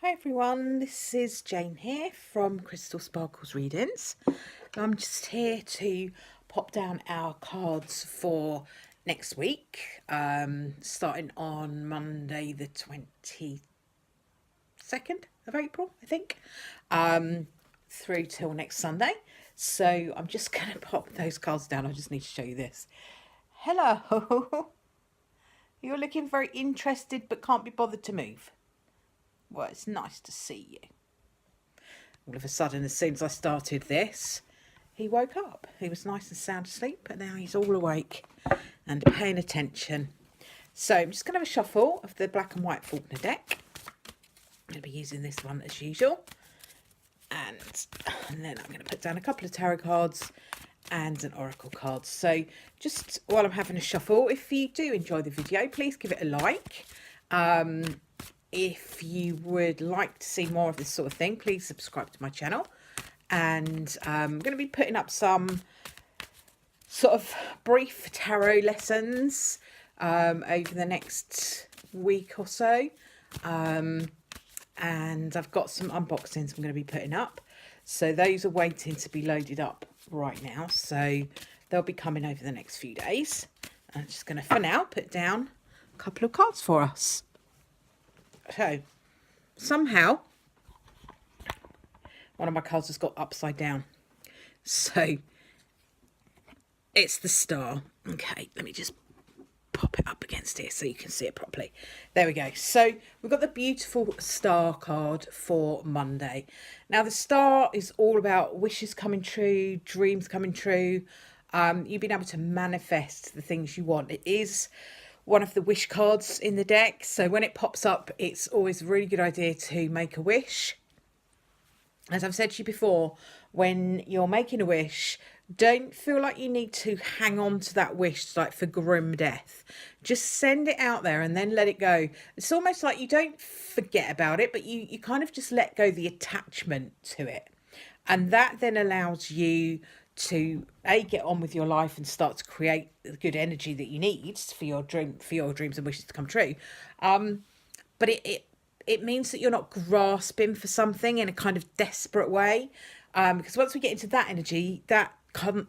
Hi everyone, this is Jane here from Crystal Sparkles Readings. I'm just here to pop down our cards for next week, starting on Monday the 22nd of April, I think, through till next Sunday. So I'm just going to pop those cards down. I just need to show you this. Hello! You're looking very interested but can't be bothered to move. Well, it's nice to see you. All of a sudden, as soon as I started this, he woke up. He was nice and sound asleep, but now he's all awake and paying attention. So I'm just going to have a shuffle of the black and white Faulkner deck. I'm going to be using this one as usual. And then I'm going to put down a couple of tarot cards and an oracle card. So just while I'm having a shuffle, if you do enjoy the video, please give it a like. If you would like to see more of this sort of thing, please subscribe to my channel. And I'm going to be putting up some sort of brief tarot lessons over the next week or so. And I've got some unboxings I'm going to be putting up. So those are waiting to be loaded up right now. So they'll be coming over the next few days. I'm just going to, for now, put down a couple of cards for us. So, somehow, one of my cards has got upside down. So, it's the Star. Okay, let me just pop it up against here so you can see it properly. There we go. So, we've got the beautiful Star card for Monday. Now, the Star is all about wishes coming true, dreams coming true. You've been able to manifest the things you want. It is one of the wish cards in the deck, so when it pops up, it's always a really good idea to make a wish. As I've said to you before, when you're making a wish, don't feel like you need to hang on to that wish like for grim death. Just send it out there and then let it go. It's almost like you don't forget about it, but you kind of just let go the attachment to it, and that then allows you to get on with your life and start to create the good energy that you need for your dreams and wishes to come true. But it means that you're not grasping for something in a kind of desperate way, because once we get into that energy, that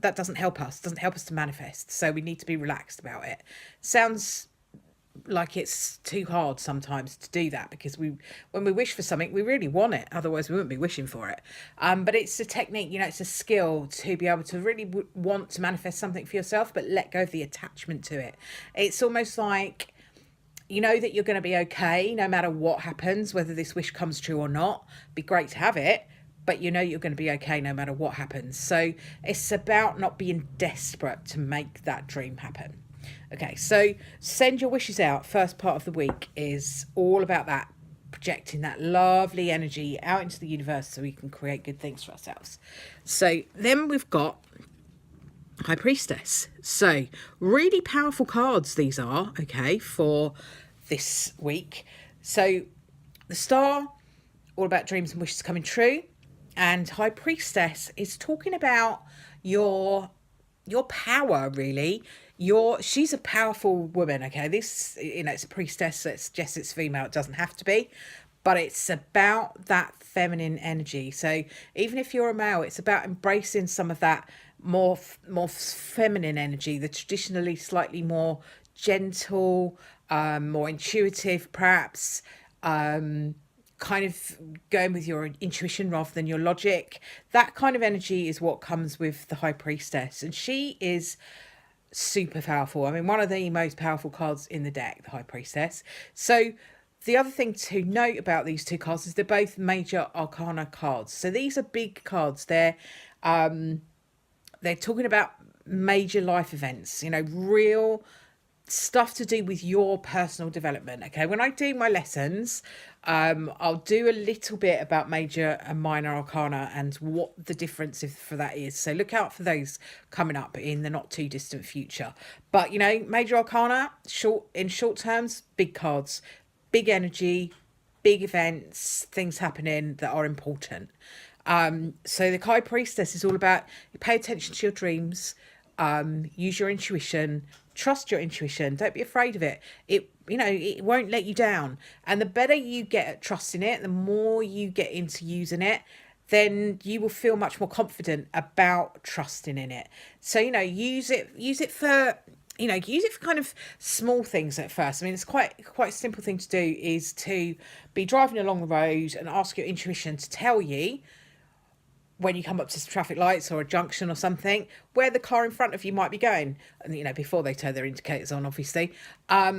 doesn't help us. Doesn't help us to manifest. So we need to be relaxed about it. Sounds like it's too hard sometimes to do that, because when we wish for something, we really want it, otherwise we wouldn't be wishing for it. But it's a technique, it's a skill to be able to really want to manifest something for yourself, but let go of the attachment to it. It's almost like you know that you're going to be okay no matter what happens, whether this wish comes true or not. Be great to have it, but you know you're going to be okay no matter what happens. So it's about not being desperate to make that dream happen. Okay, so send your wishes out. First part of the week is all about that, projecting that lovely energy out into the universe so we can create good things for ourselves. So then we've got High Priestess. So really powerful cards these are, okay, for this week. So the Star, all about dreams and wishes coming true. And High Priestess is talking about your power, really. She's a powerful woman, okay? This, it's a priestess, so it suggests it's female. It doesn't have to be, but it's about that feminine energy. So even if you're a male, it's about embracing some of that more feminine energy, the traditionally slightly more gentle, more intuitive, perhaps, kind of going with your intuition rather than your logic. That kind of energy is what comes with the High Priestess, and she is super powerful. I mean, one of the most powerful cards in the deck, the High Priestess. So the other thing to note about these two cards is they're both major arcana cards. So these are big cards. They're talking about major life events, real stuff to do with your personal development. Okay, when I do my lessons, I'll do a little bit about major and minor arcana and what the difference for that is. So look out for those coming up in the not too distant future. But major arcana, in short terms, big cards, big energy, big events, things happening that are important. So the High Priestess is all about, you pay attention to your dreams, use your intuition, Trust your intuition. Don't be afraid of it. It won't let you down. And the better you get at trusting it, the more you get into using it, then you will feel much more confident about trusting in it. So, use it for, use it for kind of small things at first. I mean, it's quite a simple thing to do, is to be driving along the road and ask your intuition to tell you, when you come up to traffic lights or a junction or something, where the car in front of you might be going, and before they turn their indicators on, obviously. Are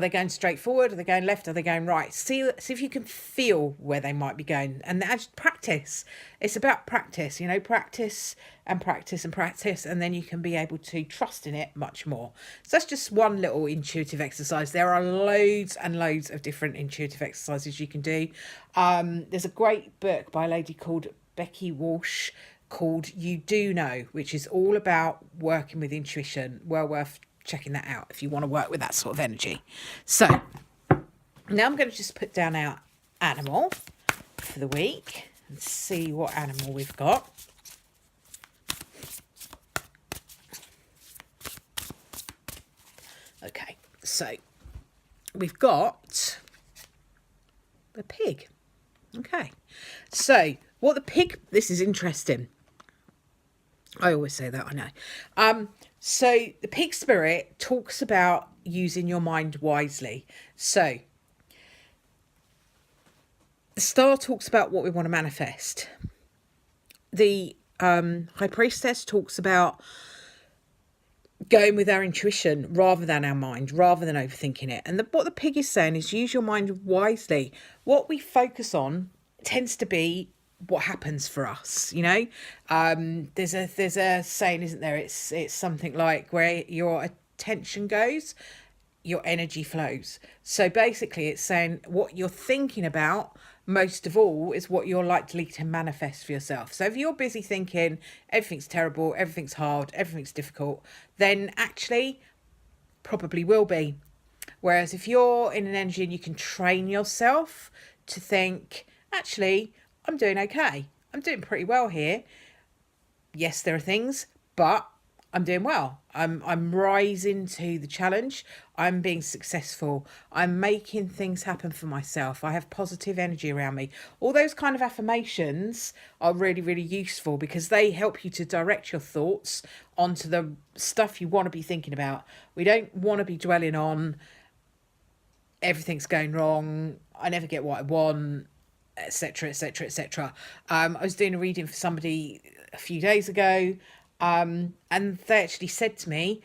they going straight forward? Are they going left? Are they going right? See if you can feel where they might be going, and as practice. It's about practice, practice and practice and practice, and then you can be able to trust in it much more. So that's just one little intuitive exercise. There are loads and loads of different intuitive exercises you can do. There's a great book by a lady called Becky Walsh called You Do Know, which is all about working with intuition. Well worth checking that out if you want to work with that sort of energy. So now I'm going to just put down our animal for the week and see what animal we've got. Okay, so we've got the pig. Okay, so what the pig, this is interesting. I always say that, I know. So the pig spirit talks about using your mind wisely. So the star talks about what we want to manifest. The high priestess talks about going with our intuition rather than our mind, rather than overthinking it. And what the pig is saying is use your mind wisely. What we focus on tends to be what happens for us, there's a saying, isn't there? It's something like, where your attention goes, your energy flows. So basically it's saying what you're thinking about most of all is what you're likely to manifest for yourself. So if you're busy thinking everything's terrible, everything's hard, everything's difficult, then actually probably will be. Whereas if you're in an energy and you can train yourself to think, actually, I'm doing okay. I'm doing pretty well here. Yes, there are things, but I'm doing well. I'm rising to the challenge. I'm being successful. I'm making things happen for myself. I have positive energy around me. All those kind of affirmations are really, really useful because they help you to direct your thoughts onto the stuff you want to be thinking about. We don't want to be dwelling on everything's going wrong, I never get what I want, etc, etc, etc. I was doing a reading for somebody a few days ago, and they actually said to me,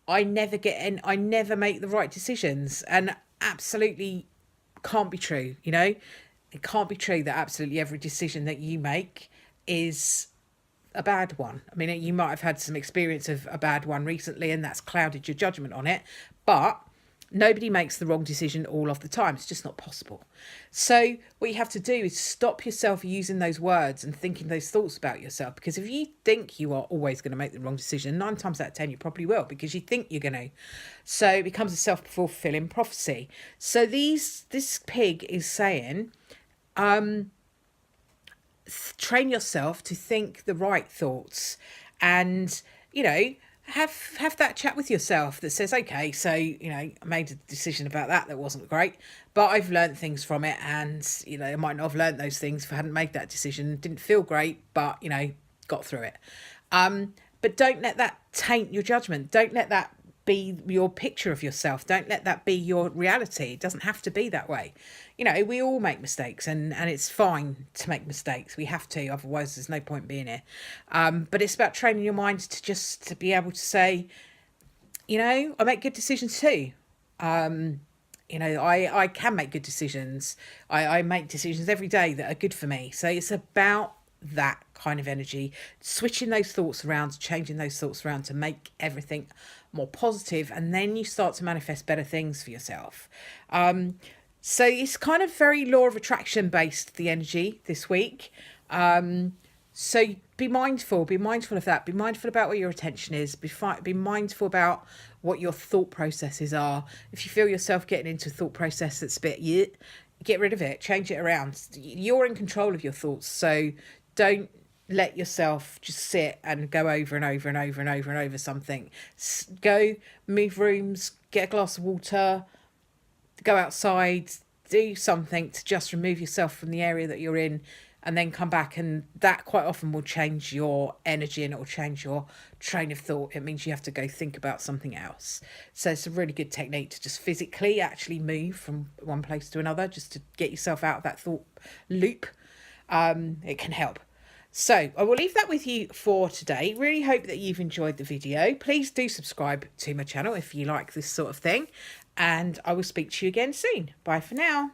I never make the right decisions. And absolutely can't be true. It can't be true that absolutely every decision that you make is a bad one. I mean, you might have had some experience of a bad one recently and that's clouded your judgment on it, but nobody makes the wrong decision all of the time. It's just not possible. So what you have to do is stop yourself using those words and thinking those thoughts about yourself. Because if you think you are always going to make the wrong decision, 9 times out of 10, you probably will, because you think you're going to. So it becomes a self-fulfilling prophecy. So this pig is saying, train yourself to think the right thoughts and, have that chat with yourself that says, okay, so, I made a decision about that wasn't great, but I've learned things from it. And, I might not have learned those things if I hadn't made that decision. Didn't feel great, but, got through it. But don't let that taint your judgment. Don't let that be your picture of yourself. Don't let that be your reality. It doesn't have to be that way. We all make mistakes and it's fine to make mistakes. We have to, otherwise there's no point being here. But it's about training your mind to be able to say, I make good decisions too. I can make good decisions. I make decisions every day that are good for me. So it's about that kind of energy, switching those thoughts around, changing those thoughts around to make everything more positive, and then you start to manifest better things for yourself. So it's kind of very law of attraction based, the energy this week. So be mindful of that. Be mindful about where your attention is. Be mindful about what your thought processes are. If you feel yourself getting into a thought process that's a bit, get rid of it, change it around. You're in control of your thoughts. So don't let yourself just sit and go over and over and over and over and over something. Go move rooms, get a glass of water, go outside, do something to just remove yourself from the area that you're in, and then come back. And that quite often will change your energy and it will change your train of thought. It means you have to go think about something else. So it's a really good technique to just physically actually move from one place to another, just to get yourself out of that thought loop. It can help. So I will leave that with you for today. Really hope that you've enjoyed the video. Please do subscribe to my channel if you like this sort of thing. And I will speak to you again soon. Bye for now.